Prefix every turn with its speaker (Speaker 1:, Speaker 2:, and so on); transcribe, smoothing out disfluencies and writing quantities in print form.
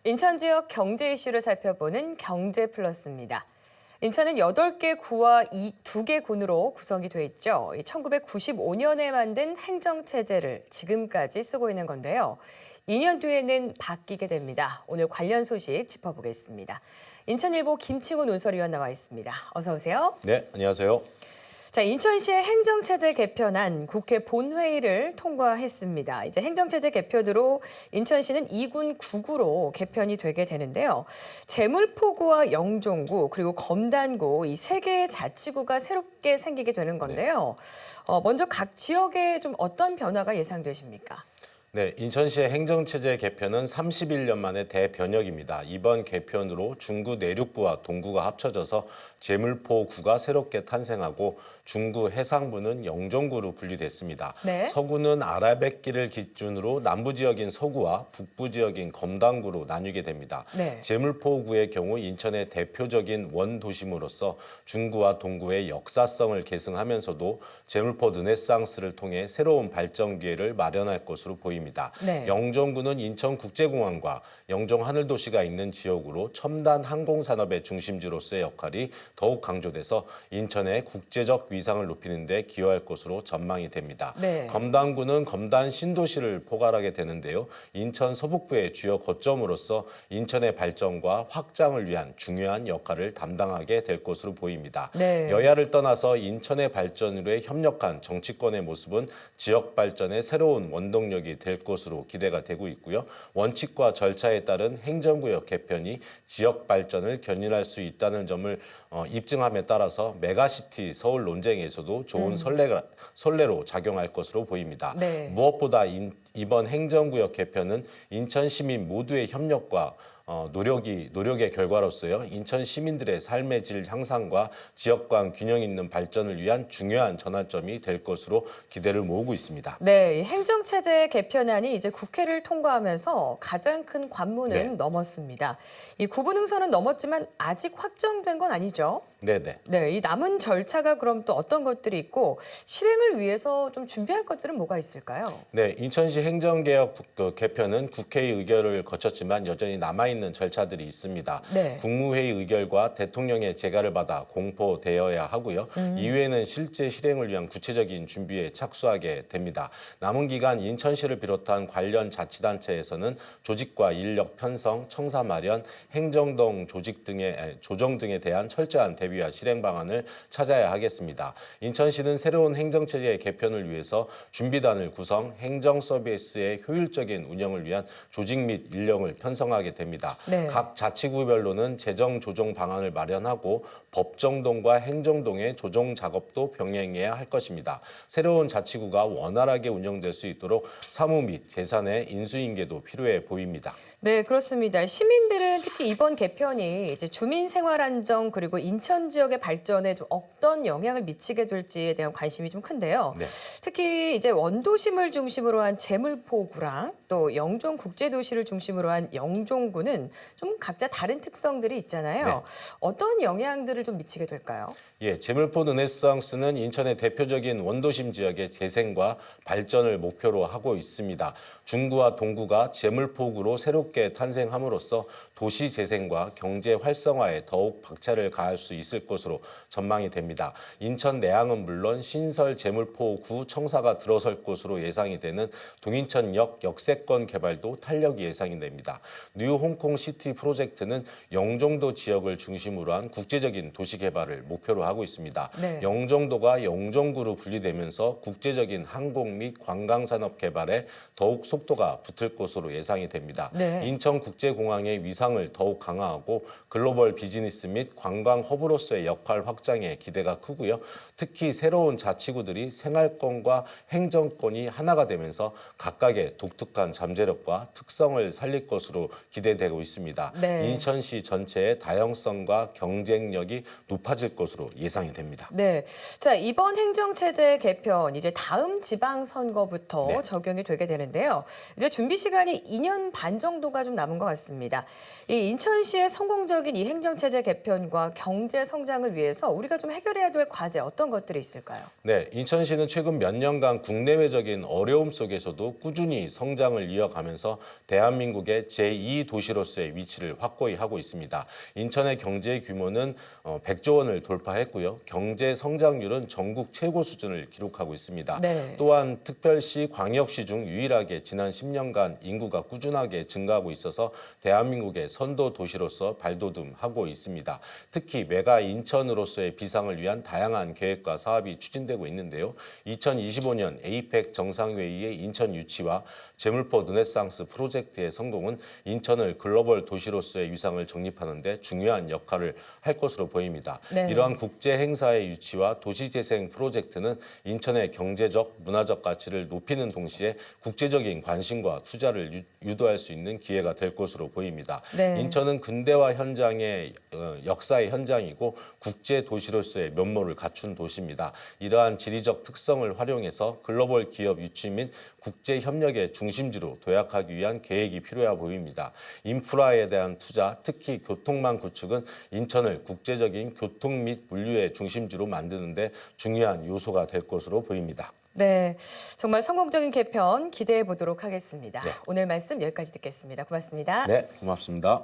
Speaker 1: 인천 지역 경제 이슈를 살펴보는 경제 플러스입니다. 인천은 8개 구와 2개 군으로 구성이 돼 있죠. 1995년에 만든 행정체제를 지금까지 쓰고 있는 건데요. 2년 뒤에는 바뀌게 됩니다. 오늘 관련 소식 짚어보겠습니다. 인천일보 김칭훈 논설위원 나와 있습니다. 어서 오세요.
Speaker 2: 네, 안녕하세요.
Speaker 1: 자, 인천시의 행정체제 개편안 국회 본회의를 통과했습니다. 이제 행정체제 개편으로 인천시는 2군 9구로 개편이 되게 되는데요. 재물포구와 영종구 그리고 검단구 이 3개의 자치구가 새롭게 생기게 되는 건데요. 먼저 각 지역에 좀 어떤 변화가 예상되십니까?
Speaker 2: 네, 인천시의 행정체제 개편은 31년 만에 대변혁입니다. 이번 개편으로 중구 내륙부와 동구가 합쳐져서 재물포구가 새롭게 탄생하고 중구 해상부는 영종구로 분리됐습니다.
Speaker 1: 네.
Speaker 2: 서구는 아라뱃길을 기준으로 남부 지역인 서구와 북부 지역인 검단구로 나뉘게 됩니다.
Speaker 1: 네.
Speaker 2: 재물포구의 경우 인천의 대표적인 원도심으로서 중구와 동구의 역사성을 계승하면서도 재물포 르네상스를 통해 새로운 발전 기회를 마련할 것으로 보입니다.
Speaker 1: 네.
Speaker 2: 영종구는 인천국제공항과 영종 하늘도시가 있는 지역으로 첨단 항공산업의 중심지로서의 역할이 더욱 강조돼서 인천의 국제적 위상을 높이는 데 기여할 것으로 전망이 됩니다.
Speaker 1: 네.
Speaker 2: 검단구는 검단 신도시를 포괄하게 되는데요. 인천 서북부의 주요 거점으로서 인천의 발전과 확장을 위한 중요한 역할을 담당하게 될 것으로 보입니다.
Speaker 1: 네.
Speaker 2: 여야를 떠나서 인천의 발전을 위해 협력한 정치권의 모습은 지역 발전의 새로운 원동력이 될 것으로 기대가 되고 있고요. 원칙과 절차에 따른 행정구역 개편이 지역 발전을 견인할 수 있다는 점을 입증함에 따라서 메가시티 서울 논쟁에서도 좋은 선례로 작용할 것으로 보입니다.
Speaker 1: 네.
Speaker 2: 무엇보다 이번 행정구역 개편은 인천 시민 모두의 협력과 노력의 결과로서요. 인천 시민들의 삶의 질 향상과 지역 간 균형 있는 발전을 위한 중요한 전환점이 될 것으로 기대를 모으고 있습니다.
Speaker 1: 네, 이 행정체제 개편안이 이제 국회를 통과하면서 가장 큰 관문은
Speaker 2: 네.
Speaker 1: 넘었습니다. 이 구분응선은 넘었지만 아직 확정된 건 아니죠?
Speaker 2: 네네.
Speaker 1: 네, 이 남은 절차가 그럼 또 어떤 것들이 있고 실행을 위해서 좀 준비할 것들은 뭐가 있을까요?
Speaker 2: 네, 인천시 행정개혁 개편은 국회의 의결을 거쳤지만 여전히 남아있는 절차들이 있습니다.
Speaker 1: 네.
Speaker 2: 국무회의 의결과 대통령의 재가를 받아 공포되어야 하고요. 이후에는 실제 실행을 위한 구체적인 준비에 착수하게 됩니다. 남은 기간 인천시를 비롯한 관련 자치단체에서는 조직과 인력 편성, 청사 마련, 행정동 조정 등에 대한 철저한 대비와 실행 방안을 찾아야 하겠습니다. 인천시는 새로운 행정체제 개편을 위해서 준비단을 구성, 행정 서비스의 효율적인 운영을 위한 조직 및 인력을 편성하게 됩니다.
Speaker 1: 네.
Speaker 2: 각 자치구별로는 재정 조정 방안을 마련하고 법정동과 행정동의 조정 작업도 병행해야 할 것입니다. 새로운 자치구가 원활하게 운영될 수 있도록 사무 및 재산의 인수인계도 필요해 보입니다.
Speaker 1: 네, 그렇습니다. 시민들은 특히 이번 개편이 이제 주민 생활 안정 그리고 인천 지역의 발전에 좀 어떤 영향을 미치게 될지에 대한 관심이 좀 큰데요.
Speaker 2: 네.
Speaker 1: 특히 이제 원도심을 중심으로 한 재물포구랑 또 영종 국제도시를 중심으로 한 영종구는 좀 각자 다른 특성들이 있잖아요.
Speaker 2: 네.
Speaker 1: 어떤 영향들을 좀 미치게 될까요?
Speaker 2: 예, 재물포 르네상스는 인천의 대표적인 원도심 지역의 재생과 발전을 목표로 하고 있습니다. 중구와 동구가 재물포구로 새롭게 탄생함으로써 도시 재생과 경제 활성화에 더욱 박차를 가할 수 있을 것으로 전망이 됩니다. 인천 내항은 물론 신설 재물포구 청사가 들어설 것으로 예상이 되는 동인천역 역세권 개발도 탄력이 예상이 됩니다. 뉴 홍콩 시티 프로젝트는 영종도 지역을 중심으로 한 국제적인 도시 개발을 목표로 하고 있습니다.
Speaker 1: 네.
Speaker 2: 영종도가 영종구로 분리되면서 국제적인 항공 및 관광산업 개발에 더욱 속도가 붙을 것으로 예상이 됩니다.
Speaker 1: 네.
Speaker 2: 인천국제공항의 위상을 더욱 강화하고 글로벌 비즈니스 및 관광 허브로서의 역할 확장에 기대가 크고요. 특히 새로운 자치구들이 생활권과 행정권이 하나가 되면서 각각의 독특한 잠재력과 특성을 살릴 것으로 기대되고 있습니다.
Speaker 1: 네.
Speaker 2: 인천시 전체의 다양성과 경쟁력이 높아질 것으로 예상이 됩니다.
Speaker 1: 네. 자, 이번 행정체제 개편 이제 다음 지방선거부터
Speaker 2: 네.
Speaker 1: 적용이 되게 되는데요. 이제 준비 시간이 2년 반 정도가 좀 남은 것 같습니다. 이 인천시의 성공적인 이 행정체제 개편과 경제 성장을 위해서 우리가 좀 해결해야 될 과제 어떤 것들이 있을까요?
Speaker 2: 네, 인천시는 최근 몇 년간 국내외적인 어려움 속에서도 꾸준히 성장을 성장을 이어가면서 대한민국의 제2 도시로서의 위치를 확고히 하고 있습니다. 인천의 경제 규모는 100조 원을 돌파했고요. 경제 성장률은 전국 최고 수준을 기록하고 있습니다.
Speaker 1: 네.
Speaker 2: 또한 특별시, 광역시 중 유일하게 지난 10년간 인구가 꾸준하게 증가하고 있어서 대한민국의 선도 도시로서 발돋움하고 있습니다. 특히 메가 인천으로서의 비상을 위한 다양한 계획과 사업이 추진되고 있는데요. 2025년 에이펙 정상회의의 인천 유치와 제물포 르네상스 프로젝트의 성공은 인천을 글로벌 도시로서의 위상을 정립하는 데 중요한 역할을 할 것으로 보입니다.
Speaker 1: 네.
Speaker 2: 이러한 국제 행사의 유치와 도시재생 프로젝트는 인천의 경제적, 문화적 가치를 높이는 동시에 국제적인 관심과 투자를 유도할 수 있는 기회가 될 것으로 보입니다.
Speaker 1: 네.
Speaker 2: 인천은 근대화 현장의 역사의 현장이고 국제 도시로서의 면모를 갖춘 도시입니다. 이러한 지리적 특성을 활용해서 글로벌 기업 유치 및 국제 협력의 중심지로 도약하기 위한 계획이 필요해 보입니다. 인프라에 대한 투자, 특히 교통망 구축은 인천을 국제적인 교통 및 물류의 중심지로 만드는 데 중요한 요소가 될 것으로 보입니다.
Speaker 1: 네, 정말 성공적인 개편 기대해 보도록 하겠습니다.
Speaker 2: 네.
Speaker 1: 오늘 말씀 여기까지 듣겠습니다. 고맙습니다.
Speaker 2: 네, 고맙습니다.